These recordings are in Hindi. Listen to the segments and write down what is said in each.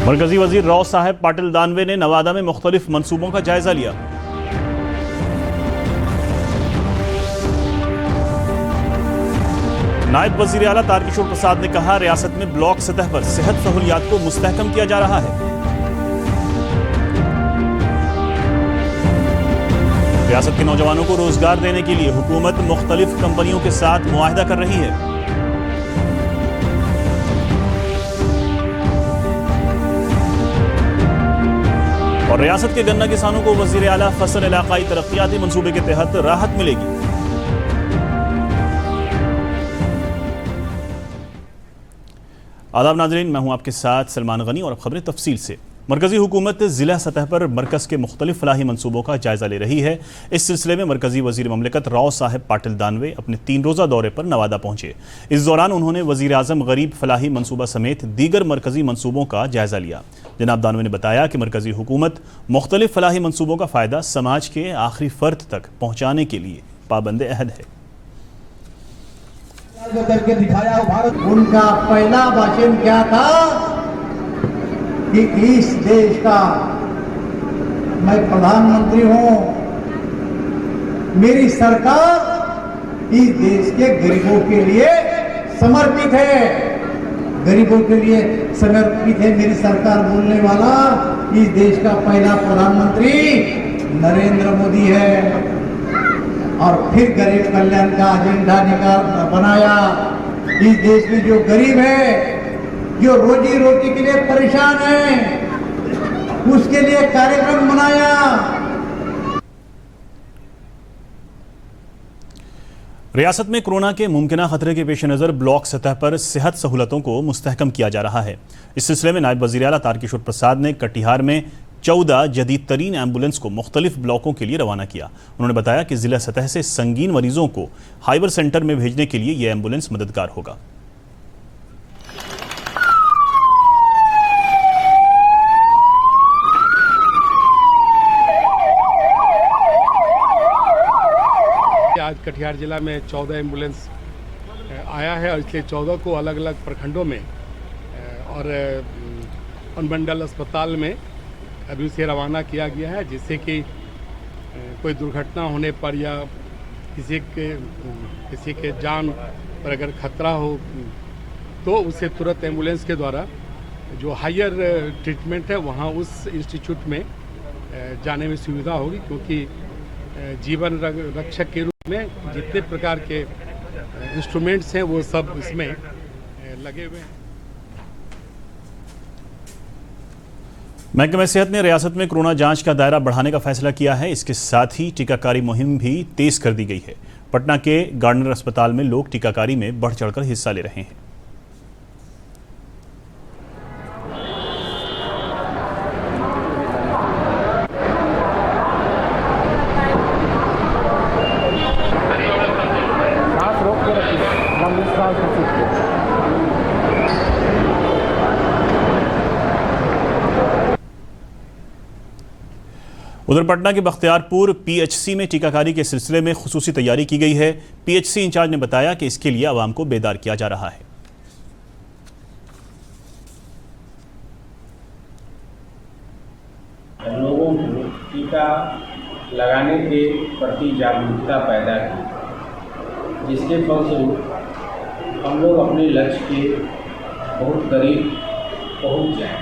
मरकजी वजीर राव साहब पाटिल दानवे ने नवादा में मुख्तलिफ मंसूबों का जायजा लिया। नायब वजीर आला तारकिशोर प्रसाद ने कहा, रियासत में ब्लॉक सतह पर सेहत सहूलियात को मुस्तहकम किया जा रहा है। रियासत के नौजवानों को रोजगार देने के लिए हुकूमत मुख्तलिफ कंपनियों के साथ मुआहदा कर रही है। और रियासत के गन्ना किसानों को वजीर आला फसल इलाकाई तरक्याती मंसूबे के तहत राहत मिलेगी। आदाब नाज़रीन, मैं हूं आपके साथ सलमान गनी और अब खबरें तफसील से। मरकजी हुकूमत ज़िला सतह पर मरकज़ के मुख्तलिफ फलाही मनसूबों का जायज़ा ले रही है। इस सिलसिले में मरकजी वज़ीर ममलिकत राव साहब पाटिल दानवे अपने 3 रोज़ा दौरे पर नवादा पहुंचे। इस दौरान उन्होंने वज़ीर आज़म गरीब फलाही मनसूबा समेत दीगर मरकजी मनसूबों का जायज़ा लिया। जनाब दानवे ने बताया कि मरकजी हुकूमत मुख्तलिफ फलाही मनसूबों का फ़ायदा समाज के आखिरी फ़र्द तक पहुँचाने के लिए पाबंद अहद है। जो करके दिखाया भारत, उनका पहला भाषण क्या था कि इस देश का मैं प्रधानमंत्री हूं, मेरी सरकार इस देश के गरीबों के लिए समर्पित है, गरीबों के लिए समर्पित है मेरी सरकार बोलने वाला इस देश का पहला प्रधानमंत्री नरेंद्र मोदी है। और फिर गरीब कल्याण का एजेंडा बनाया। इस देश में जो गरीब है, जो रोजी रोटी के लिए परेशान है, उसके लिए कार्यक्रम बनाया। रियासत में कोरोना के मुमकिना खतरे के पेश नज़र ब्लॉक सतह पर सेहत सहूलतों को मुस्तहकम किया जा रहा है। इस सिलसिले में नायब वज़ीर आला तारकिशोर प्रसाद ने कटिहार में 14 जदीद तरीन एम्बुलेंस को मुख्तलिफ ब्लॉकों के लिए रवाना किया। उन्होंने बताया कि जिला सतह से संगीन मरीजों को हाइबर सेंटर में भेजने के लिए यह एम्बुलेंस मददगार होगा। आज कटिहार जिला में 14 एम्बुलेंस आया है और इसलिए 14 को अलग अलग प्रखंडों में और अनुमंडल अस्पताल में अभी उसे रवाना किया गया है, जिससे कि कोई दुर्घटना होने पर या किसी के जान पर अगर खतरा हो तो उसे तुरंत एम्बुलेंस के द्वारा जो हायर ट्रीटमेंट है वहाँ उस इंस्टीट्यूट में जाने में सुविधा होगी, क्योंकि जीवन रक्षक के रूप में जितने प्रकार के इंस्ट्रूमेंट्स हैं वो सब इसमें लगे हुए हैं। महकमा सेहत ने रियासत में कोरोना जांच का दायरा बढ़ाने का फैसला किया है। इसके साथ ही टीकाकारी मुहिम भी तेज कर दी गई है। पटना के गार्डनर अस्पताल में लोग टीकाकारी में बढ़ चढ़कर हिस्सा ले रहे हैं। उधर पटना के बख्तियारपुर पीएचसी में टीकाकारी के सिलसिले में खुसूसी तैयारी की गई है। पीएचसी इंचार्ज ने बताया कि इसके लिए आवाम को बेदार किया जा रहा है। लोगों को टीका लगाने के प्रति जागरूकता पैदा की, जिसके फलस्वरूप हम लोग अपने लक्ष्य के बहुत करीब पहुंच जाएं।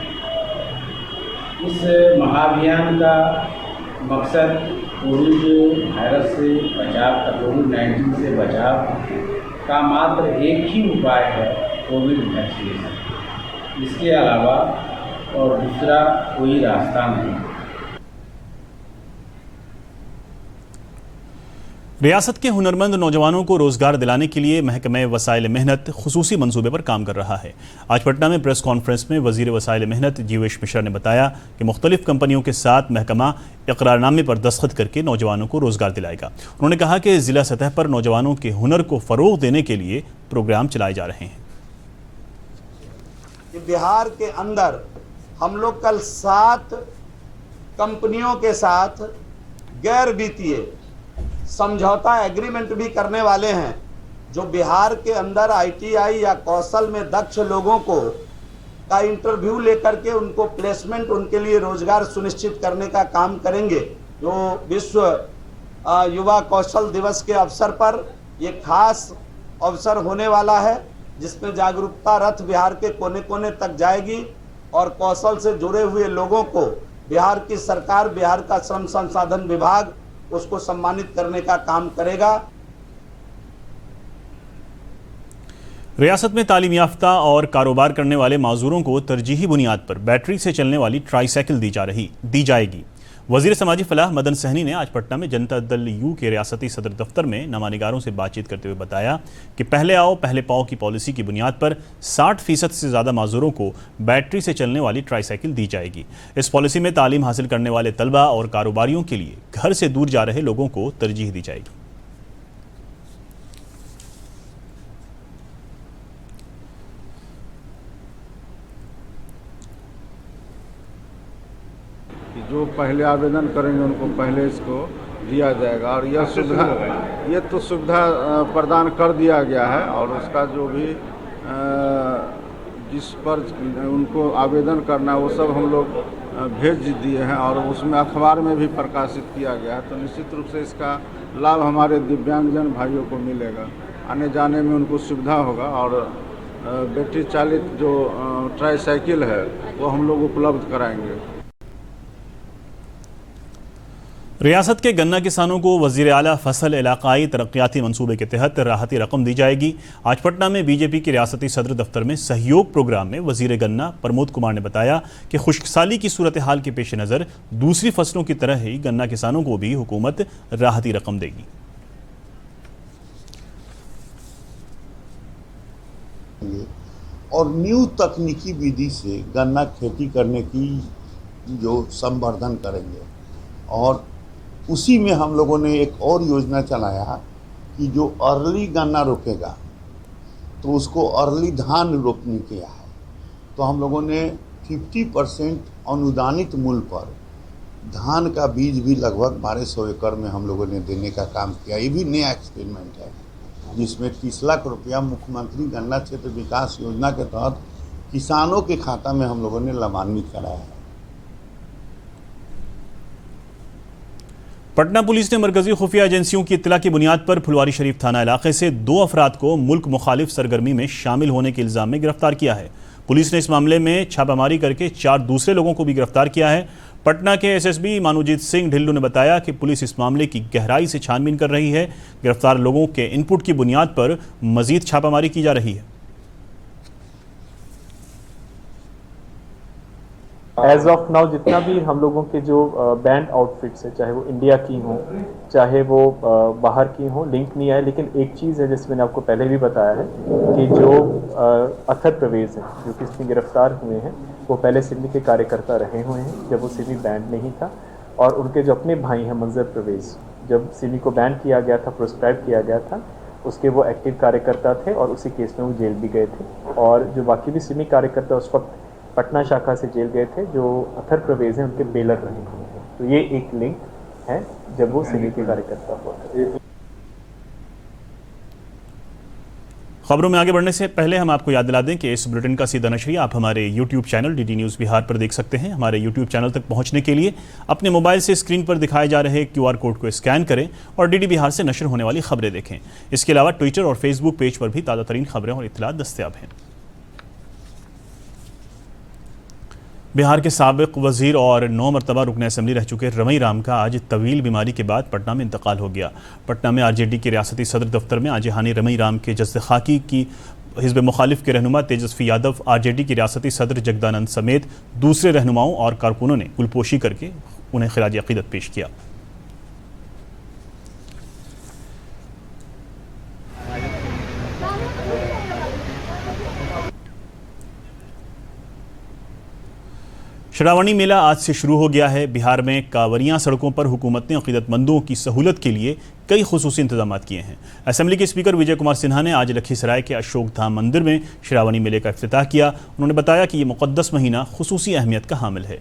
इस महाअभियान का मकसद कोविड वायरस से बचाव का, कोविड-19 से बचाव का मात्र एक ही उपाय है, कोविड वैक्सीनेशन। इसके अलावा और दूसरा कोई रास्ता नहीं। रियासत के हुनरमंद नौजवानों को रोजगार दिलाने के लिए महकमा वसाइल मेहनत खुसूसी मंसूबे पर काम कर रहा है। आज पटना में प्रेस कॉन्फ्रेंस में वजीर वसाइल मेहनत जीवेश मिश्रा ने बताया कि मुख्तलिफ कंपनियों के साथ महकमा इकरारनामे पर दस्तखत करके नौजवानों को रोजगार दिलाएगा। उन्होंने कहा कि जिला सतह पर नौजवानों के हुनर को फरोग देने के लिए प्रोग्राम चलाए जा रहे हैं। बिहार के अंदर हम लोग कल 7 कंपनियों के साथ गैर वित्तीय समझौता एग्रीमेंट भी करने वाले हैं, जो बिहार के अंदर आईटीआई या कौशल में दक्ष लोगों को का इंटरव्यू लेकर के उनको प्लेसमेंट, उनके लिए रोजगार सुनिश्चित करने का काम करेंगे। जो विश्व युवा कौशल दिवस के अवसर पर ये खास अवसर होने वाला है, जिसमें जागरूकता रथ बिहार के कोने कोने तक जाएगी और कौशल से जुड़े हुए लोगों को बिहार की सरकार, बिहार का श्रम संसाधन विभाग उसको सम्मानित करने का काम करेगा। रियासत में तालीम याफ्ता और कारोबार करने वाले माजूरों को तरजीही बुनियाद पर बैटरी से चलने वाली ट्राईसाइकिल दी जाएगी। वजीर समाजी फलाह मदन सहनी ने आज पटना में जनता दल यू के रियासती सदर दफ्तर में नमानिगारों से बातचीत करते हुए बताया कि पहले आओ पहले पाओ की पॉलिसी की बुनियाद पर 60% से ज़्यादा माजूरों को बैटरी से चलने वाली ट्राईसाइकिल दी जाएगी। इस पॉलिसी में तालीम हासिल करने वाले तलबा और कारोबारियों के लिए घर से दूर जा रहे लोगों को तरजीह दी जाएगी। जो पहले आवेदन करेंगे उनको पहले इसको दिया जाएगा और यह सुविधा प्रदान कर दिया गया है। और उसका जो भी जिस पर उनको आवेदन करना है वो सब हम लोग भेज दिए हैं और उसमें अखबार में भी प्रकाशित किया गया है। तो निश्चित रूप से इसका लाभ हमारे दिव्यांगजन भाइयों को मिलेगा, आने जाने में उनको सुविधा होगा। और बैटरी चालित जो ट्राईसाइकिल है वो हम लोग उपलब्ध कराएंगे। रियासत के गन्ना किसानों को वज़ीर आला फसल इलाक़ाई तरक्याती मंसूबे के तहत राहती रकम दी जाएगी। आज पटना में बीजेपी के रियासती सदर दफ्तर में सहयोग प्रोग्राम में वज़ीर गन्ना प्रमोद कुमार ने बताया कि खुश्कसाली की सूरत हाल के पेश नज़र दूसरी फसलों की तरह ही गन्ना किसानों को भी हुकूमत राहती रकम देगी। और न्यू तकनीकी विधि से गन्ना खेती करने की जो संवर्धन करेंगे और उसी में हम लोगों ने एक और योजना चलाया कि जो अर्ली गन्ना रोकेगा तो उसको अर्ली धान रोपनी किया है। तो हम लोगों ने 50% अनुदानित मूल्य पर धान का बीज भी लगभग 1200 एकड़ में हम लोगों ने देने का काम किया। ये भी नया एक्सपेरिमेंट है जिसमें 30 लाख रुपया मुख्यमंत्री गन्ना क्षेत्र विकास योजना के तहत किसानों के खाता में हम लोगों ने लाभान्वित कराया है। पटना पुलिस ने मरकजी खुफिया एजेंसियों की इत्तला की बुनियाद पर फुलवारी शरीफ थाना इलाके से 2 अफराद को मुल्क मुखालिफ सरगर्मी में शामिल होने के इल्ज़ाम में गिरफ्तार किया है। पुलिस ने इस मामले में छापामारी करके 4 दूसरे लोगों को भी गिरफ्तार किया है। पटना के एसएसबी मानुजीत सिंह ढिल्लू ने बताया कि पुलिस इस मामले की गहराई से छानबीन कर रही है। गिरफ्तार लोगों के इनपुट की बुनियाद पर मजीद छापामारी की जा रही है। एज ऑफ नाउ जितना भी हम लोगों के जो बैंड आउटफिट्स है, चाहे वो इंडिया की हो चाहे वो बाहर की हो, लिंक नहीं आए। लेकिन एक चीज़ है जैसे मैंने आपको पहले भी बताया है कि जो अथर परवेज़ हैं जो कि इसमें गिरफ्तार हुए हैं वो पहले सिमी के कार्यकर्ता रहे हुए हैं जब वो सिमी बैंड नहीं था। और उनके जो अपने भाई हैं मंजर परवेज़, जब सिमी को बैन किया गया था, प्रोस्क्राइब किया गया था, उसके वो एक्टिव कार्यकर्ता थे और उसी केस में वो जेल भी गए थे। और जो बाकी भी सिमी कार्यकर्ता उस वक्त पटना शाखा से जेल गए थे, जो अथर परवेज़ हैं उनके बेलर रहे हुए हैं। तो ये एक लिंक है जब वो सिमी के कार्यकर्ता हुआ था। खबरों में आगे बढ़ने से पहले हम आपको याद दिला दें कि इस बुलेटिन का सीधा नशरिया आप हमारे YouTube channel DD news Bihar पर देख सकते हैं। हमारे YouTube चैनल तक पहुंचने के लिए अपने मोबाइल से स्क्रीन पर दिखाए जा रहे QR कोड को स्कैन करें और डीडी बिहार से नशर होने वाली खबरें देखें। इसके अलावा ट्विटर और फेसबुक पेज पर भी ताज़ा तरीन खबरें और इत्तलात दस्तयाब हैं। बिहार के साबिक वज़ीर और 9 मरतबा रुकन असम्बली रह चुके रमई राम का आज तवील बीमारी के बाद पटना में इंतकाल हो गया। पटना में आरजेडी के रियासती सदर दफ्तर में आज हानि रमई राम के जज्द खाकी की हिज़्ब मुखालिफ के रहनुमा तेजस्वी यादव, आरजेडी के रियासती सदर जगदानंद समेत दूसरे रहनुमाओं और कारकुनों ने गुलपोशी करके उन्हें खिराज अक़ीदत पेश किया। श्रावणी मेला आज से शुरू हो गया है। बिहार में कांवरियां सड़कों पर हुकूमत ने अक़ीदतमंदों की सहूलत के लिए कई खुसूसी इंतजाम किए हैं। असेंबली के स्पीकर विजय कुमार सिन्हा ने आज लखीसराय के अशोक धाम मंदिर में श्रावणी मेले का इफ्तिताह किया। उन्होंने बताया कि ये मुक़द्दस महीना खुसूसी अहमियत का हामिल है।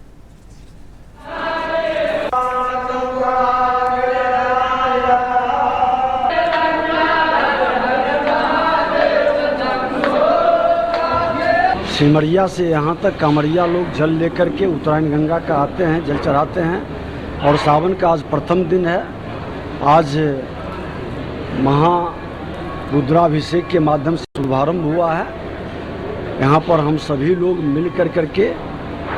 सिमरिया से यहाँ तक कांवरिया लोग जल लेकर के उत्तरायण गंगा का आते हैं, जल चढ़ाते हैं। और सावन का आज प्रथम दिन है। आज महारुद्राभिषेक के माध्यम से शुभारंभ हुआ है। यहाँ पर हम सभी लोग मिल कर करके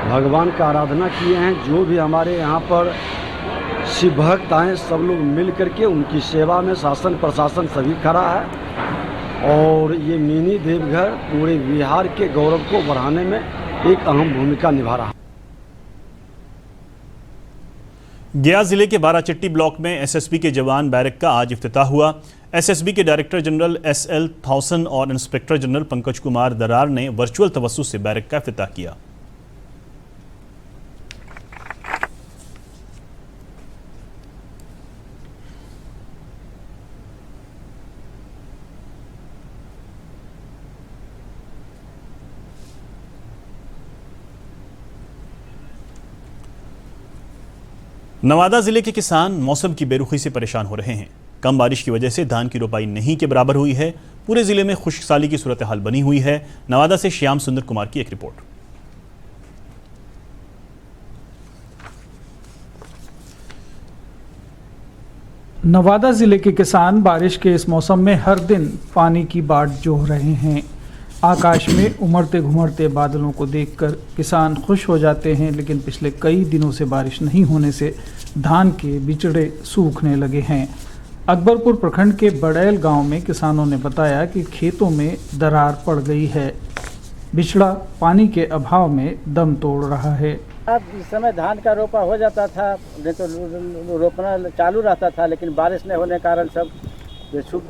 भगवान का आराधना किए हैं। जो भी हमारे यहाँ पर शिव भक्त आए, सब लोग मिल करके उनकी सेवा में शासन प्रशासन सभी खड़ा है। और ये मिनी देवघर पूरे बिहार के गौरव को बढ़ाने में एक अहम भूमिका निभा रहा है। गया जिले के बाराचट्टी ब्लॉक में एसएसबी के जवान बैरक का आज इफ्तिताह हुआ। एसएसबी के डायरेक्टर जनरल एसएल थाउसन और इंस्पेक्टर जनरल पंकज कुमार दरार ने वर्चुअल तवज्जुह से बैरक का इफ्तिताह किया। नवादा जिले के किसान मौसम की बेरुखी से परेशान हो रहे हैं। कम बारिश की वजह से धान की रोपाई नहीं के बराबर हुई है। पूरे जिले में खुश्कसाली की सूरत हाल बनी हुई है। नवादा से श्याम सुंदर कुमार की एक रिपोर्ट। नवादा जिले के किसान बारिश के इस मौसम में हर दिन पानी की बाट जोह रहे हैं। आकाश में उमड़ते घुमड़ते बादलों को देखकर किसान खुश हो जाते हैं, लेकिन पिछले कई दिनों से बारिश नहीं होने से धान के बिचड़े सूखने लगे हैं। अकबरपुर प्रखंड के बड़ैल गांव में किसानों ने बताया कि खेतों में दरार पड़ गई है। बिचड़ा पानी के अभाव में दम तोड़ रहा है। अब इस समय धान का रोपा हो जाता था, नहीं तो रोपना चालू रहता था, लेकिन बारिश नहीं होने के कारण सब बेसुध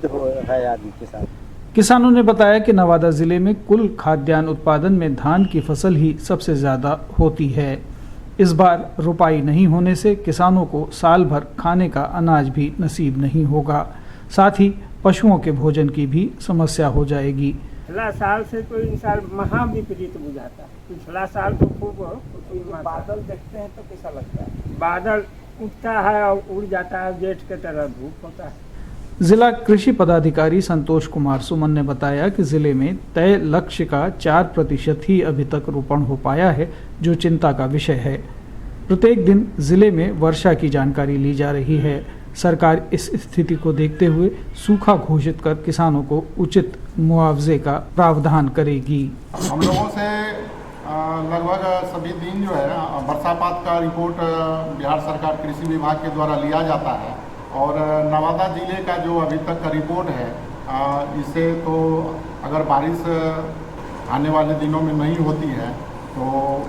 है आदमी किसान। किसानों ने बताया कि नवादा जिले में कुल खाद्यान्न उत्पादन में धान की फसल ही सबसे ज़्यादा होती है। इस बार रुपाई नहीं होने से किसानों को साल भर खाने का अनाज भी नसीब नहीं होगा। साथ ही पशुओं के भोजन की भी समस्या हो जाएगी। पिछला साल से तो इन साल महा विपरीत बुझाता है। पिछला साल तो खूब बादल देखते हैं तो कैसा लगता है, बादल उठता है और उड़ जाता है, जेठ के तरह धूप होता है। जिला कृषि पदाधिकारी संतोष कुमार सुमन ने बताया कि जिले में तय लक्ष्य का 4% ही अभी तक रोपण हो पाया है, जो चिंता का विषय है। प्रत्येक दिन जिले में वर्षा की जानकारी ली जा रही है। सरकार इस स्थिति को देखते हुए सूखा घोषित कर किसानों को उचित मुआवजे का प्रावधान करेगी। हम लोगों से लगभग सभी दिन जो है वर्षापात का रिपोर्ट बिहार सरकार कृषि विभाग के द्वारा लिया जाता है। और नवादा जिले का जो अभी तक का रिपोर्ट है, इससे तो अगर बारिश आने वाले दिनों में नहीं होती है तो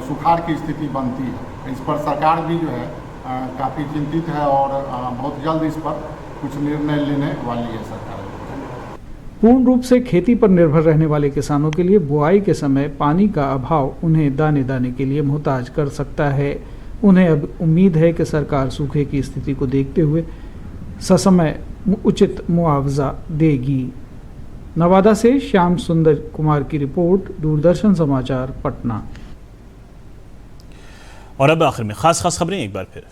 सुखाड़ की स्थिति बनती है। इस पर सरकार भी जो है काफ़ी चिंतित है और बहुत जल्द इस पर कुछ निर्णय लेने वाली है सरकार। पूर्ण रूप से खेती पर निर्भर रहने वाले किसानों के लिए बुआई के समय पानी का अभाव उन्हें दाने दाने के लिए मुहताज कर सकता है। उन्हें अब उम्मीद है कि सरकार सूखे की स्थिति को देखते हुए ससमय उचित मुआवजा देगी। नवादा से श्याम सुंदर कुमार की रिपोर्ट, दूरदर्शन समाचार, पटना। और अब आखिर में खास खबरें एक बार फिर।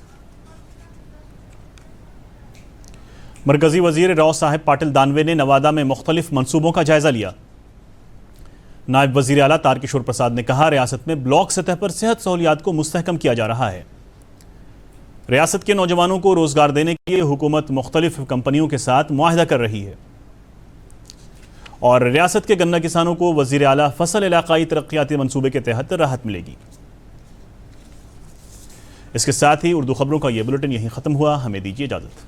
मरकजी वजीर राव साहब पाटिल दानवे ने नवादा में मुख्तलिफ मंसूबों का जायजा लिया। नायब वजीर आला तारकिशोर प्रसाद ने कहा, रियासत में ब्लॉक सतह पर सेहत सहूलियात को मुस्तहकम किया जा रहा है। रियासत के नौजवानों को रोजगार देने के लिए हुकूमत मुख्तलिफ कंपनियों के साथ मुआहदा कर रही है। और रियासत के गन्ना किसानों को वजीर आला फसल इलाकाई तरक्याती मंसूबे के तहत राहत मिलेगी। इसके साथ ही उर्दू खबरों का यह बुलेटिन यहीं ख़त्म हुआ। हमें दीजिए इजाज़त।